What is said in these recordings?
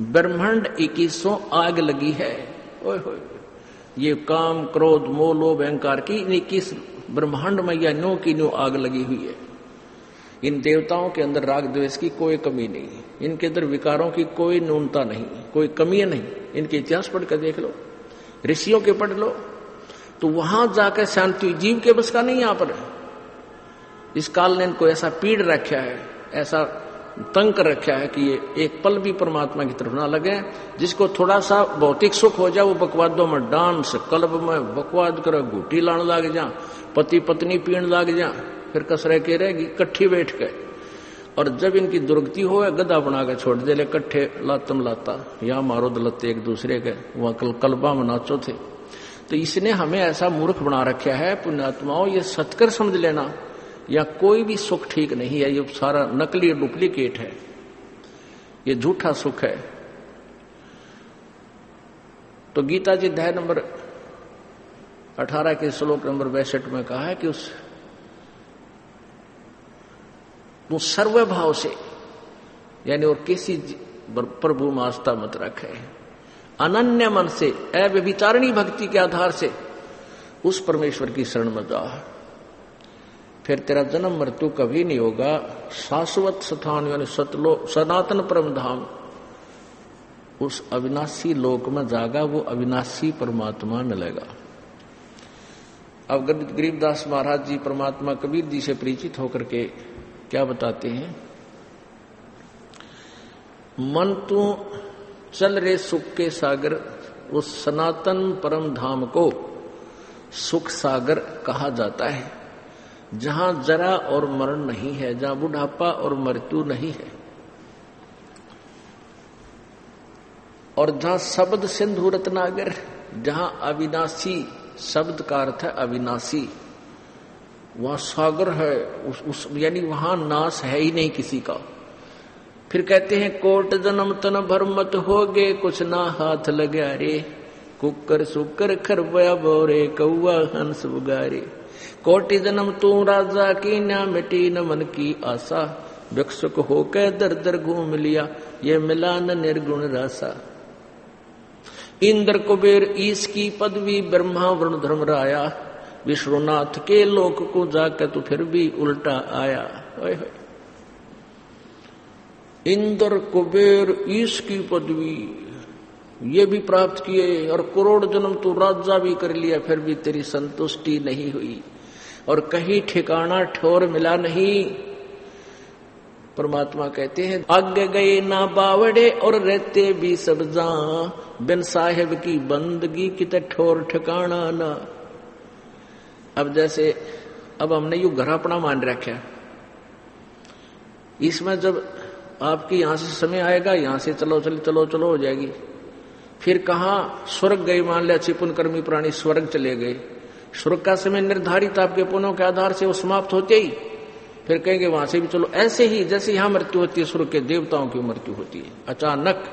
ब्रह्मांड 2100 आग लगी है। ओए होए, ये काम क्रोध मोह लोभ अहंकार की 21 ब्रह्मांड में या नो की नो आग लगी हुई है। इन देवताओं के अंदर राग द्वेष की कोई कमी नहीं, इनके अंदर विकारों की कोई न्यूनता नहीं, कोई कमी नहीं। इनके इतिहास पढ़कर देख लो, ऋषियों के पढ़ लो, तो वहां जाकर शांति जीव के बस का नहीं। यहां पर इस काल ने इनको ऐसा पीड़ रखा है, ऐसा तंग कर रखा है कि ये एक पल भी परमात्मा की तरफ ना लगे। जिसको थोड़ा सा भौतिक सुख हो जाए वो बकवादों में डांस, क्लब में बकवाद कर, घूटी लाने लग जा, पति पत्नी पीण लग जा, फिर कसरे के रहेगी कट्ठी बैठ के। और जब इनकी दुर्गति हो गधा बना के छोड़ दे ले कट्ठे लातम लाता, यहाँ मारो दलते एक दूसरे के, वहां कलबा में नाचो थे। तो इसने हमें ऐसा मूर्ख बना रखा है। पुण्यात्माओं, ये सत्कर समझ लेना, या कोई भी सुख ठीक नहीं है, ये सारा नकली डुप्लीकेट है, ये झूठा सुख है। तो गीता जी अध्याय नंबर 18 के श्लोक नंबर 62 में कहा है कि तू सर्वभाव से, यानी और किसी प्रभु में आस्था मत रखे, अनन्य मन से अव्यभिचारिणी भक्ति के आधार से उस परमेश्वर की शरण में जा, फिर तेरा जन्म मृत्यु कभी नहीं होगा। शाश्वत स्थान यानी सनातन परम धाम, उस अविनाशी लोक में जागा, वो अविनाशी परमात्मा मिलेगा। अब गरीबदास महाराज जी परमात्मा कबीर जी से परिचित होकर के क्या बताते हैं, मन तू चल रे सुख के सागर, उस सनातन परम धाम को सुख सागर कहा जाता है, जहां जरा और मरण नहीं है, जहां बुढ़ापा और मृत्यु नहीं है, और जहां शब्द सिंधु रत्नागर, जहां अविनाशी शब्द का अर्थ है अविनाशी, वहां सागर है, उस यानी वहां नाश है ही नहीं किसी का। फिर कहते हैं कोट जन्म तन भर मत होगे, कुछ ना हाथ लगा रे, कुकर सुकर खरबया बोरे, कौआ हंस बुगारे। कोटि जन्म तू राजा की, ना मिटी न मन की आशा, भिक्षुक होकर दर दर घूम लिया, ये मिला न निर्गुण रासा। इंद्र कुबेर ईश की पदवी, ब्रह्मा वरुण धर्म राया, विश्वनाथ के लोक को जाकर तू फिर भी उल्टा आया। इंद्र कुबेर ईश की पदवी ये भी प्राप्त किए, और करोड़ जन्म तू राजा भी कर लिया, फिर भी तेरी संतुष्टि नहीं हुई, और कहीं ठिकाना ठोर मिला नहीं। परमात्मा कहते हैं आगे गए ना बावड़े, और रहते भी सब जहां, बिन साहेब की बंदगी किते ठोर ठिकाना ना। अब जैसे अब हमने यू घर अपना मान रखा, इसमें जब आपकी यहां से समय आएगा, यहां से चलो चलो चलो चलो हो जाएगी, फिर कहा स्वर्ग गए, मान लिया अच्छी पुण्यकर्मी प्राणी स्वर्ग चले गए, स्वर्ग का समय निर्धारित आपके पुण्यों के आधार से वो समाप्त होते ही फिर कहेंगे वहां से भी चलो। ऐसे ही जैसे यहां मृत्यु होती है, स्वर्ग के देवताओं की मृत्यु होती है अचानक,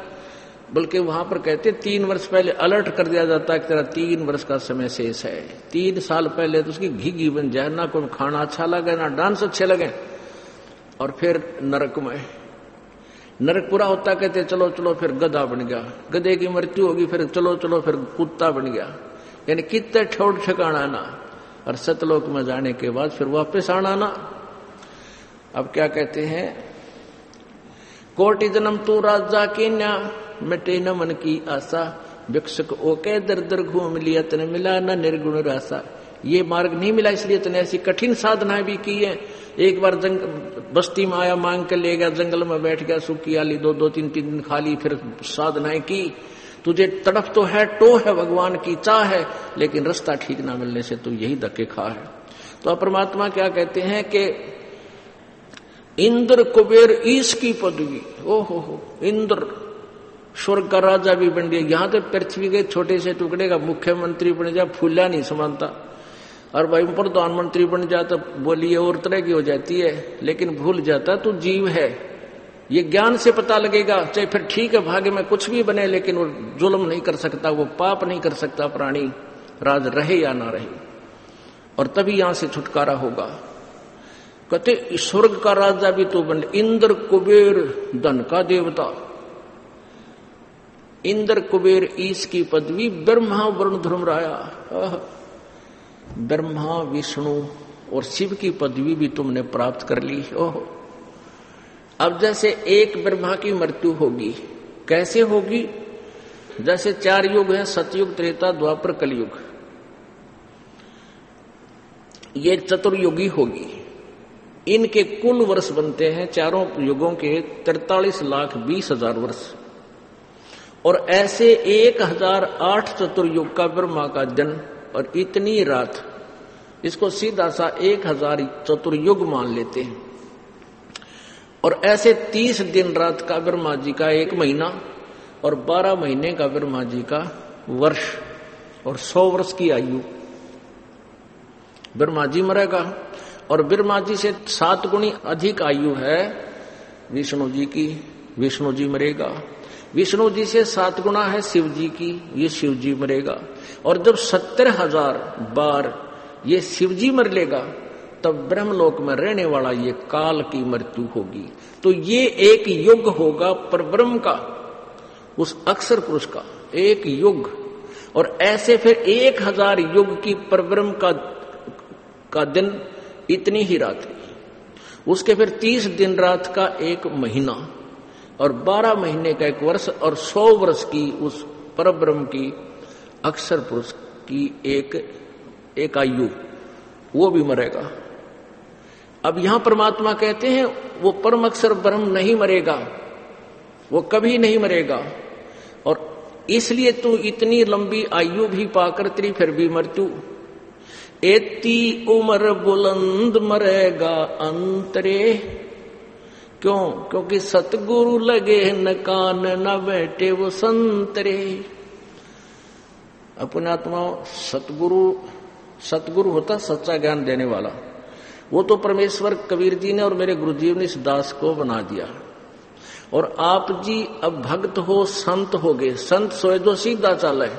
बल्कि वहां पर कहते 3 वर्ष पहले अलर्ट कर दिया जाता है कि तेरा 3 वर्ष का समय शेष है। 3 साल पहले तो उसकी घी बन जाए, ना कोई खाना अच्छा लगे ना डांस अच्छे लगे, और फिर नरक में, नरक पूरा होता कहते चलो चलो फिर गधा बन गया, गधे की मृत्यु होगी, फिर चलो चलो फिर कुत्ता बन गया, यानी कितने ठोड़ ठिकाना ना, और सतलोक में जाने के बाद फिर वापस आना ना। अब क्या कहते हैं, कोटि जन्म तू राजा की न्या, मिटे न मन की आशा, भिक्षुक ओके दर दर घूम लिया, तने मिला न निर्गुण रासा। ये मार्ग नहीं मिला, इसलिए तने ऐसी कठिन साधनाएं भी की है। एक बार बस्ती में आया, मांग के ले गया, जंगल में बैठ गया, सूखी आली 2-2-3 दिन खा ली, फिर साधनाएं की। तुझे तड़फ तो है, टो है, भगवान की चाह है, लेकिन रास्ता ठीक ना मिलने से तू यही धक्के खा है। तो परमात्मा क्या कहते हैं कि इंद्र कुबेर ईश की पदवी, ओहो इंद्र स्वर्ग का राजा भी बन गया, यहां तो पृथ्वी के छोटे से टुकड़े का मुख्यमंत्री बन जा, फूला नहीं समानता, और भाई प्रधानमंत्री बन जाता बोलिए और तरह की हो जाती है, लेकिन भूल जाता तू जीव है। ये ज्ञान से पता लगेगा, चाहे फिर ठीक है भाग्य में कुछ भी बने, लेकिन वो जुल्म नहीं कर सकता, वो पाप नहीं कर सकता प्राणी, राज रहे या ना रहे, और तभी यहां से छुटकारा होगा। कहते स्वर्ग का राजा भी तो बन, इंद्र कुबेर धन का देवता, इंद्र कुबेर ईश की पदवी, ब्रह्मा वरुण धर्मराया, ब्रह्मा विष्णु और शिव की पदवी भी तुमने प्राप्त कर ली। ओह, अब जैसे एक ब्रह्मा की मृत्यु होगी, कैसे होगी? जैसे 4 युग हैं, सतयुग, त्रेता, द्वापर, कलयुग, ये चतुर्युगी होगी। इनके कुल वर्ष बनते हैं चारों युगों के 43,20,000 वर्ष। और ऐसे 1008 चतुर्युग का ब्रह्मा का जन्म और इतनी रात, इसको सीधा सा 1000 चतुर्युग मान लेते हैं। और ऐसे 30 दिन रात का ब्रह्मा जी का 1 महीना और 12 महीने का ब्रह्मा जी का वर्ष और 100 वर्ष की आयु ब्रह्मा जी मरेगा। और ब्रह्मा जी से 7 गुणी अधिक आयु है विष्णु जी की, विष्णु जी मरेगा। विष्णु जी से 7 गुना है शिव जी की, ये शिव जी मरेगा। और जब 70,000 बार ये शिव जी मर लेगा, तब ब्रह्मलोक में रहने वाला ये काल की मृत्यु होगी। तो ये एक युग होगा परब्रह्म का, उस अक्षर पुरुष का एक युग। और ऐसे फिर 1000 युग की परब्रह्म का दिन, इतनी ही रात, उसके फिर 30 दिन रात का 1 महीना और 12 महीने का 1 वर्ष और 100 वर्ष की उस परब्रह्म की अक्षर पुरुष की एक आयु, वो भी मरेगा। अब यहां परमात्मा कहते हैं वो परम अक्षर ब्रह्म नहीं मरेगा, वो कभी नहीं मरेगा। और इसलिए तू इतनी लंबी आयु भी पाकर तेरी फिर भी मृत्यु, एती उम्र बुलंद मरेगा अंतरे। क्यों? क्योंकि सतगुरु लगे न कान न बैठे वो संतरे। अपने आत्मा सतगुरु होता सच्चा ज्ञान देने वाला, वो तो परमेश्वर कबीर जी ने और मेरे गुरुजी ने इस दास को बना दिया। और आप जी अब भक्त हो, संत हो गए। संत सोए जो सीधा चाल है,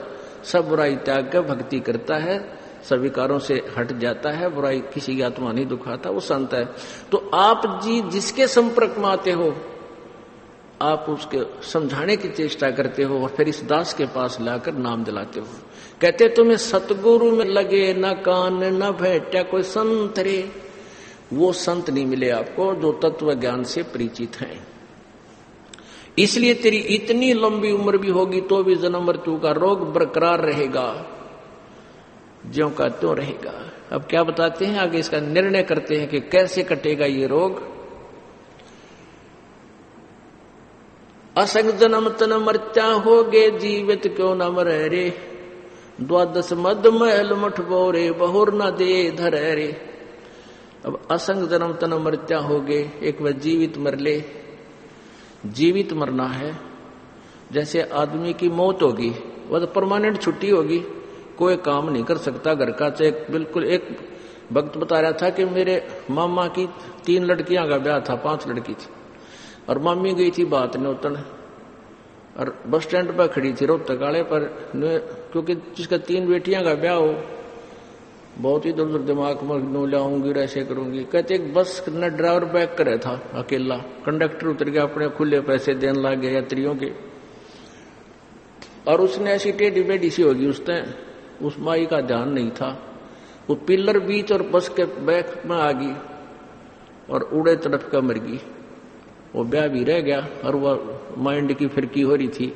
सब बुराई त्याग कर भक्ति करता है, सभी विकारों से हट जाता है, बुराई किसी की आत्मा नहीं दुखाता, वो संत है। तो आप जी जिसके संपर्क में आते हो, आप उसके समझाने की चेष्टा करते हो और फिर इस दास के पास लाकर नाम दिलाते हो। कहते तुम्हें सतगुरु में लगे न कान न बैठा कोई संत रे। वो संत नहीं मिले आपको जो तत्व ज्ञान से परिचित हैं। इसलिए तेरी इतनी लंबी उम्र भी होगी तो भी जन्म मृत्यु का रोग बरकरार रहेगा, ज्यों का त्यों रहेगा। अब क्या बताते हैं आगे, इसका निर्णय करते हैं कि कैसे कटेगा ये रोग। असंग जन्म तन मर्त्या होगे, जीवित क्यों न मरे रे। 12 मद महल मठ बोरे, बहुर न दे धरे रे। अब असंग जन्म तन मर्त्या होगे, एक बार जीवित मर ले। जीवित मरना है, जैसे आदमी की मौत होगी, वह तो परमानेंट छुट्टी होगी, कोई काम नहीं कर सकता घर का। चाहे बिल्कुल, एक भक्त बता रहा था कि मेरे मामा की 3 लड़कियां का ब्याह था, 5 लड़की थी, और मम्मी गई थी बात नौतन, और बस स्टैंड पर खड़ी थी रोहतक वाले पर, क्योंकि जिसका 3 बेटियां का ब्याह हो, बहुत ही दूर दिमाग में नो लाऊंगी, ऐसे करूंगी। कहते एक बस न ड्राइवर बैक करे था अकेला, कंडक्टर उतर गया, अपने खुले पैसे देने लग गए यात्रियों के, और उसने ऐसी टेढ़ी बेढ़ी सी होगी, उस माई का ध्यान नहीं था, वो पिलर बीच और बस के बैक में आ गई और उड़े तरफ का मर गई। वो ब्याह भी रह गया और वह माइंड की फिरकी हो रही थी,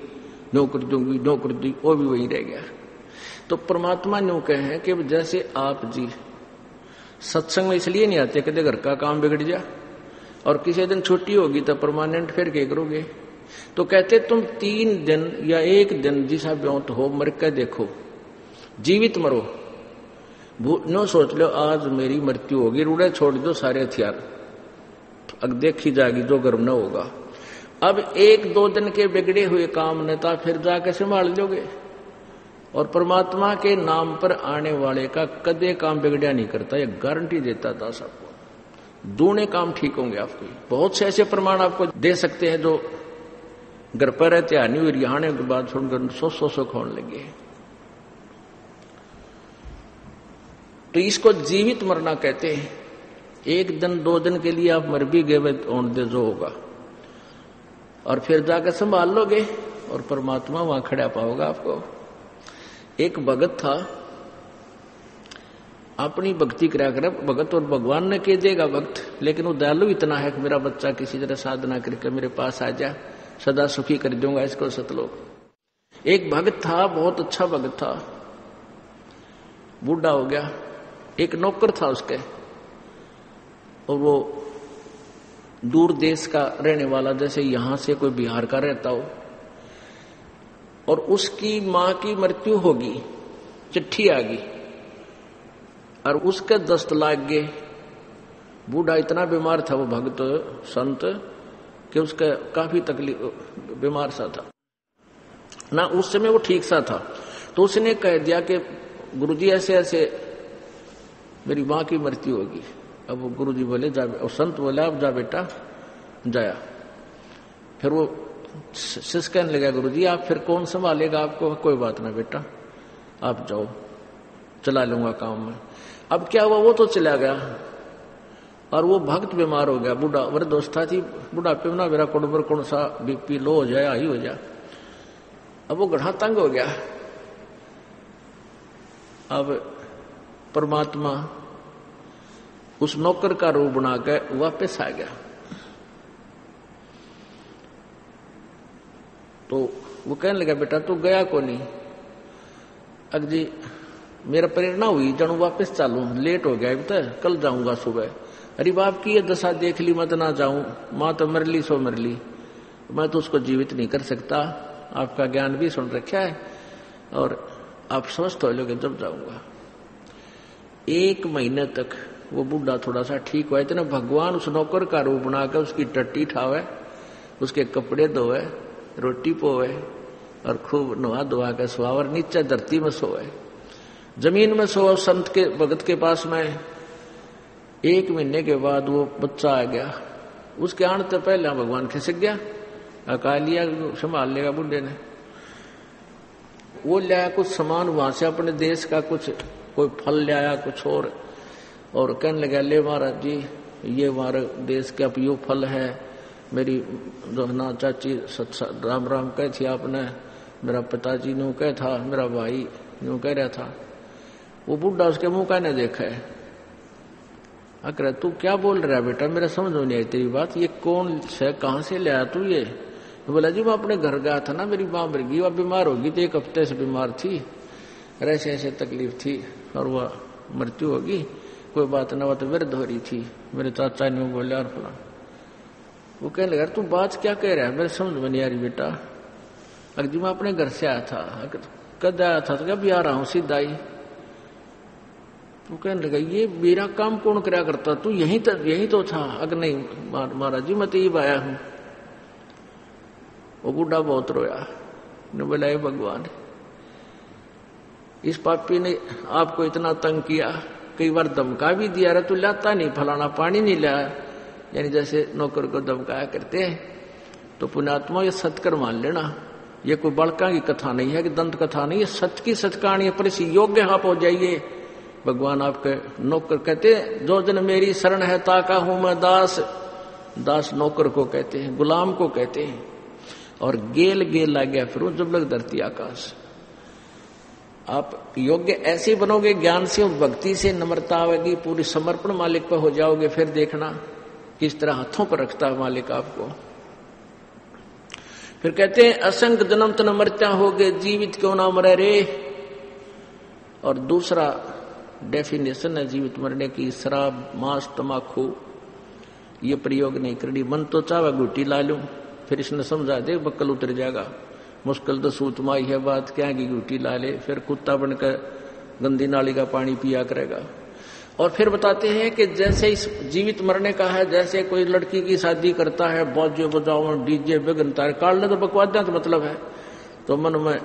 नौकर दूंगी नौकर दी, वो भी वही रह गया। तो परमात्मा न्यू कहे कि जैसे आप जी सत्संग में इसलिए नहीं आते कहते घर का काम बिगड़ जा, और किसी दिन छुट्टी होगी तो परमानेंट फिर क्या करोगे। तो कहते तुम 3 दिन या 1 दिन जिसा ब्योत हो मर के देखो, जीवित मरो, नो सोच लो आज मेरी मृत्यु होगी, रूड़े छोड़ दो सारे हथियार, अब देखी जाएगी जो गर्म न होगा। अब 1-2 दिन के बिगड़े हुए काम नेता फिर जाके संभाल लोगे। और परमात्मा के नाम पर आने वाले का कदे काम बिगड़िया नहीं करता, ये गारंटी देता था सबको। दूने काम ठीक होंगे आपके। बहुत से ऐसे प्रमाण आपको दे सकते हैं जो घर पर रहते आने हुए रिहाने के बाद सुनकर सौ खोने लगे। तो इसको जीवित मरना कहते हैं। 1 दिन 2 दिन के लिए आप मर भी गए, दे जो होगा, और फिर जाकर संभाल लोगे और परमात्मा वहां खड़ा पाओगा आपको। एक भगत था, अपनी भक्ति करा कर भगत, और भगवान ने कह देगा भक्त, लेकिन वो दयालु इतना है कि मेरा बच्चा किसी तरह साधना करके मेरे पास आ जा, सदा सुखी कर दूंगा इसको सतलोक। एक भगत था, बहुत अच्छा भगत था, बूढ़ा हो गया। एक नौकर था उसके, और वो दूर देश का रहने वाला, जैसे यहां से कोई बिहार का रहता हो, और उसकी मां की मृत्यु होगी, चिट्ठी आ गई और उसके दस्त लाग गए। बूढ़ा इतना बीमार था वो भक्त संत कि उसका काफी तकलीफ, बीमार सा था ना, उस समय वो ठीक सा था। तो उसने कह दिया कि गुरुजी ऐसे ऐसे मेरी मां की मृत्यु होगी। अब वो गुरुजी बोले जा, और संत बोले अब जा बेटा, जाया। फिर वो शिष्य कहने लगा गुरुजी आप फिर कौन संभालेगा आपको? कोई बात ना बेटा, आप जाओ, चला लूंगा काम में। अब क्या हुआ, वो तो चला गया और वो भक्त बीमार हो गया। बूढ़ा वृद्धावस्था थी, बुढ़ापे में ना मेरा कोड़बर कौन सा बीपी लो हो जाए, हाई हो जाए। अब वो गढ़ा तंग हो गया। अब परमात्मा उस नौकर का रूप बना के वापस आ गया। तो वो कहने लगा बेटा तू गया को नहीं? अग जी मेरा प्रेरणा हुई जानू वापस चालू, लेट हो गया अब तक, कल जाऊंगा सुबह। अरे बाप की ये दशा देख ली, मत ना जाऊं, मां तो मर ली सो मर ली, मैं तो उसको जीवित नहीं कर सकता। आपका ज्ञान भी सुन रखा है और आप स्वस्थ हो लोगे जब जाऊंगा। 1 महीने तक वो बूढ़ा थोड़ा सा ठीक हुआ। इतना भगवान उस नौकर का रूप बनाकर उसकी टट्टी ठावे, उसके कपड़े धोए, रोटी पोवे और खूब नहा धोवा के सुहावर नीचे धरती में सोए, जमीन में सोए संत के भगत के पास में। 1 महीने के बाद वो बच्चा आ गया। उसके आने से पहले भगवान खिसक गया, अका लिया, संभाल लेगा बुढ़े ने। वो लाया कुछ सामान वहां से अपने देश का, कुछ कोई फल लाया कुछ और कहने लगा ले महाराज जी ये हमारे देश का यो फल है, मेरी जो ना चाची राम राम कह थी आपने, मेरा पिताजी न्यू कह था, मेरा भाई न्यू कह रहा था। वो बुढ़ा उसके मुंह का नहीं देखा है। अकर तू क्या बोल रहा है बेटा, मेरा समझ में नहीं आई तेरी बात, ये कौन है, कहाँ से ले आया तू ये? बोला जी मैं अपने घर गया था ना, मेरी माँ मर गई, वह बीमार होगी तो 1 हफ्ते से बीमार थी, ऐसे ऐसे तकलीफ थी और वह मृत्यु होगी, कोई बात ना, वह तो वृद्ध हो रही थी, मेरे चाचा ने बोला और फला। वो कहने लगा तू बात क्या कह रहा है, मेरे समझ में नहीं आ रही बेटा। अगर जी मैं अपने घर से आया था। कद आया था? तो कभी आ रहा हूं सीधा ही। वो कहने लगा ये मेरा काम कौन करा करता, तू यही तो था? अगर नहीं महाराज जी मैं तो ये आया हूं। वो बूढ़ा बहुत रोया, ने बोला हे भगवान इस पापी ने आपको इतना तंग किया, कई बार धमका भी दिया, रहा तू लाता नहीं, फलाना पानी नहीं लाया, यानी जैसे नौकर को धमकाया करते हैं। तो पुण्यात्मा ये सत्कर मान लेना, ये कोई बड़का की कथा नहीं है कि दंत कथा नहीं है, सत्य की सत्कहानी है। पर इस योग्य आप हो जाइए। भगवान आपके नौकर कहते हैं जो जन मेरी शरण है ताका हूं मैं दास। दास नौकर को कहते हैं, गुलाम को कहते हैं। और गेल लग गया फिर जब लग धरती आकाश। आप योग्य ऐसे बनोगे, ज्ञान से और भक्ति से, नम्रता आवेगी, पूरी समर्पण मालिक पर हो जाओगे, फिर देखना किस तरह हाथों पर रखता है मालिक आपको। फिर कहते हैं असंख्य जन्म तन मरता होगे, जीवित क्यों ना मरे रे। और दूसरा डेफिनेशन है जीवित मरने की, शराब मांस तमाकू ये प्रयोग नहीं करनी। मन तो चाहे गुटी ला लूं, फिर इसने समझा दे बक्कल उतर जाएगा, मुश्किल तो सूत माई है बात, क्या की गुटी ला ले, फिर कुत्ता बनकर गंदी नाली का पानी पिया करेगा। और फिर बताते हैं कि जैसे इस जीवित मरने का है, जैसे कोई लड़की की शादी करता है, बाजे बजाओ डीजे बेगनता है, काटने तो बकवाद तो मतलब है, तो मन में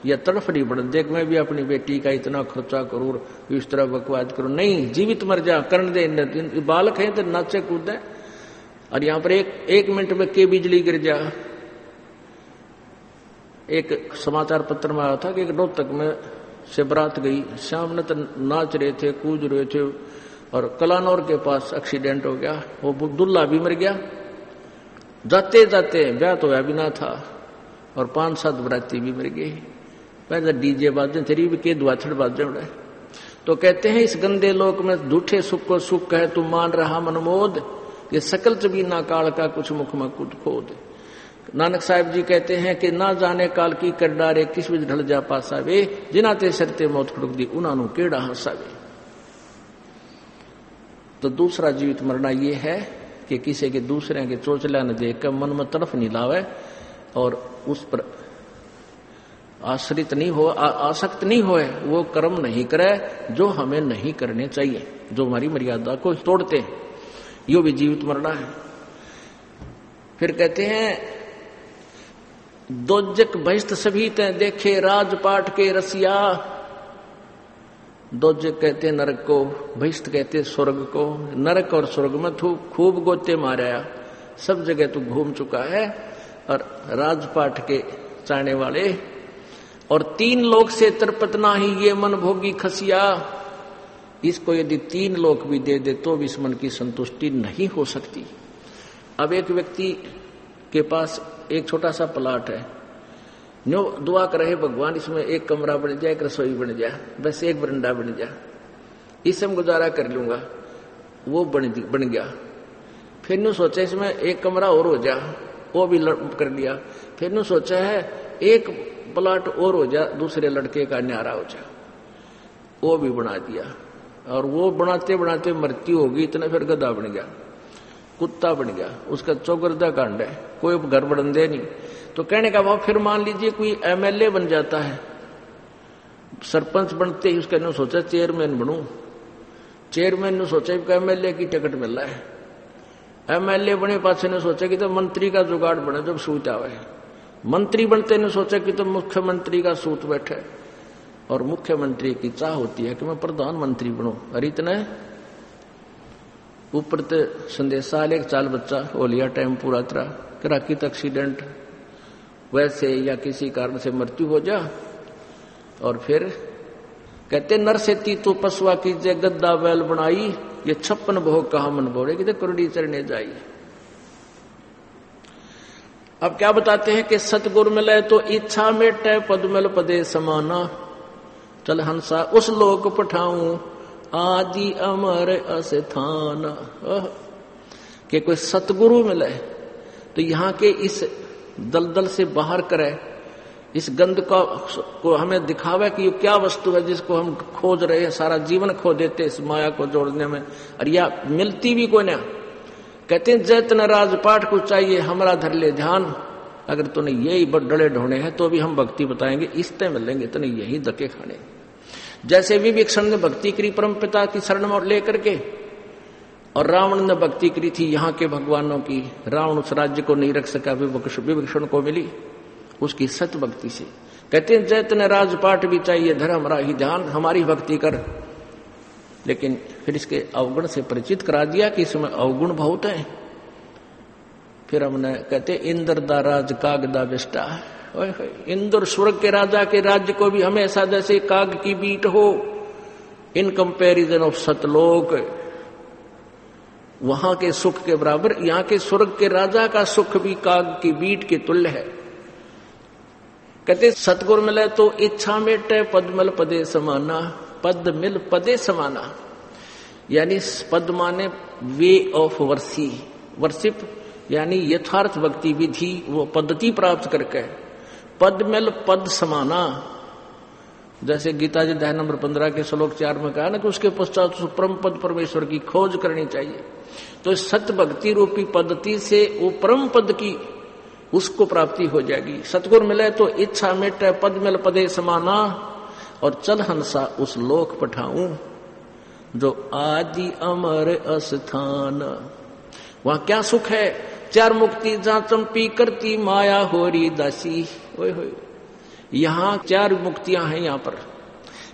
यह तड़फ नहीं पड़, देख मैं भी अपनी बेटी का इतना खर्चा करूं, इस तरह बकवाद करूं। नहीं, जीवित मर जा, करने दे, बालक है तो नाचे कूदे। और यहां पर एक मिनट में के बिजली गिर जा। एक समाचार पत्र में आया था कि एक रोहतक में से बारात गई, शाम ने तो नाच रहे थे, कूद रहे थे, और कलानौर के पास एक्सीडेंट हो गया, वो दुल्हा भी मर गया। जाते जाते ब्याह तो होया भी ना था, और 5-7 बराती भी मर गए। पहले डीजे बाजे तेरी भी के दुआछड़ बाजे उड़े। तो कहते हैं इस गंदे लोक में झूठे सुख को सुख कहे तू मान रहा मनमोद, ये सकल चबीना काल का कुछ मुख में कुछ खोद। नानक साहिब जी कहते हैं कि ना जाने काल की कर डारे किस विच ढल जा पासा वे, जिना ते सरते मौत खड़ुक दी उन्होंने केड़ा हंसावे। तो दूसरा जीवित मरना ये है कि किसी के दूसरे के चोचला न देख कर मन में तड़फ नहीं लावे और उस पर आश्रित नहीं हो, आसक्त नहीं होए, वो कर्म नहीं करे जो हमें नहीं करने चाहिए, जो हमारी मर्यादा को तोड़ते हैं। यो भी जीवित मरना है। फिर कहते हैं दोजक बहिष्ठ सभी ते देखे राजपाट के रसिया। दोजक कहते हैं नरक को, बहिष्ठ कहते हैं स्वर्ग को। नरक और स्वर्ग में तू खूब गोते मारा, सब जगह तू घूम चुका है। और राजपाट के चाहने वाले और 3 लोक से तरपतना ही ये मन भोगी खसिया। इसको यदि 3 लोक भी दे दे तो भी इस मन की संतुष्टि नहीं हो सकती। अब एक व्यक्ति के पास एक छोटा सा प्लाट है, न्यू दुआ करे भगवान इसमें एक कमरा बन जाए, एक रसोई बन जाए, बस एक बरंडा बन जाए, इससे हम गुजारा कर लूंगा। वो बन गया। फिर न्यू सोचा इसमें एक कमरा और हो जा, वो भी कर लिया। फिर न्यू सोचा है एक प्लाट और हो जा, दूसरे लड़के का न्यारा हो जा, वो भी बना दिया। और वो बनाते बनाते मृत्यु होगी, इतने फिर गधा बन गया, कुत्ता बन गया, उसका चौगर्दा कांड है, कोई घर बन दे नहीं। तो कहने का भाव फिर मान लीजिए कोई एमएलए बन जाता है, सरपंच बनते ही उसका ने सोचा चेयरमैन बनूं, चेयरमैन ने सोचा कि एमएलए की टिकट मिल रहा है, एमएलए बने पाछे ने सोचा कि तो मंत्री का जुगाड़ बने जब सूत आवे, मंत्री बनते ने सोचा कि तो मुख्यमंत्री का सूत बैठे, और मुख्यमंत्री की चाह होती है कि मैं प्रधानमंत्री बनूं। और इतने ऊपर ते संदेशा एक चाल बच्चा हो लिया, टाइम पूरा तरह कराकित एक्सीडेंट वैसे या किसी कारण से मृत्यु हो जा। और फिर कहते नर से ती तो पशुआ कीजिए गद्दा बैल बनाई, ये 56 भोग कहा मन बोले कि कुरडी चढ़ने जाई। अब क्या बताते हैं कि सतगुरु मिले तो इच्छा मेटे पद मिल पदे समाना, चल हंसा उस लोक पठाऊं आदि अमर अस्थान। कि कोई सतगुरु मिले तो यहाँ के इस दलदल से बाहर करे, इस गंध को हमें दिखावे कि ये क्या वस्तु है जिसको हम खोज रहे हैं, सारा जीवन खो देते इस माया को जोड़ने में, और या मिलती भी कोई ना। कहते हैं जैतन राजपाट को चाहिए हमारा धर ले ध्यान, अगर तूने यही डले ढोने हैं तो भी हम भक्ति बताएंगे, इस टाइम मिलेंगे तो नहीं यही धक्के खाने। जैसे विभीषण ने भक्ति करी परम पिता की शरण में लेकर के, और रावण ने भक्ति करी थी यहाँ के भगवानों की, रावण उस राज्य को नहीं रख सका, विभीषण को मिली उसकी सत भक्ति से। कहते हैं जैतन राजपाट भी चाहिए धर हमारा ही ध्यान, हमारी भक्ति कर। लेकिन फिर इसके अवगुण से परिचित करा दिया कि इसमें अवगुण बहुत है। फिर हमने कहते इंद्र दा राज काग दा बेस्टा, इंद्र स्वर्ग के राजा के राज्य को भी हमेशा जैसे काग की बीट हो, इन कंपैरिजन ऑफ सतलोक, वहां के सुख के बराबर यहाँ के स्वर्ग के राजा का सुख भी काग की बीट के तुल्य है। कहते सतगुरु मिले तो इच्छा मेटे पद मिल पदे समाना, पद मिल पदे समाना, यानी पद माने वे ऑफ वर्शिप, यानी यथार्थ भक्ति विधि वो पद्धति प्राप्त करके, पद मिल पद समाना। जैसे गीता जी अध्याय नंबर 15 के श्लोक 4 में कहा ना कि उसके पश्चात परम पद परमेश्वर की खोज करनी चाहिए। तो सत भक्ति रूपी पद्धति से वो परम पद की उसको प्राप्ति हो जाएगी। सतगुरु मिले तो इच्छा मेटे पद मिल पदे समाना, और चल हंसा उस लोक पठाऊं जो आदि अमर अस्थान। वहां क्या सुख है, 4 मुक्ति जहां चंपी करती माया होरी दासी। ओए होए, यहाँ 4 मुक्तियां हैं यहाँ पर।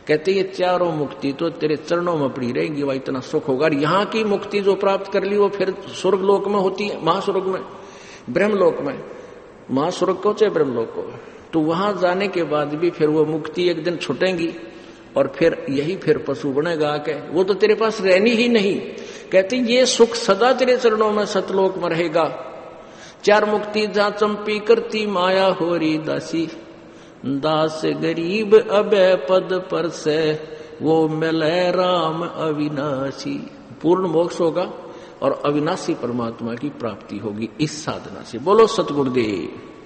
कहते ये चारों मुक्ति तो तेरे चरणों में पड़ी रहेंगी, वह इतना सुख होगा। यहाँ की मुक्ति जो प्राप्त कर ली वो फिर स्वर्ग लोक में होती है, महास्वर्ग में, ब्रह्मलोक में, महास्वर्ग को चाहे ब्रह्मलोक को। तो वहां जाने के बाद भी फिर वो मुक्ति एक दिन छूटेंगी और फिर यही फिर पशु बनेगा आके, वो तो तेरे पास रहनी ही नहीं। कहते ये सुख सदा तेरे चरणों में सतलोक में रहेगा। चार मुक्ति जा चंपी करती माया होरी दासी, दास गरीब अभय पद पर से वो मिले राम अविनाशी। पूर्ण मोक्ष होगा और अविनाशी परमात्मा की प्राप्ति होगी इस साधना से। बोलो सतगुरुदेव।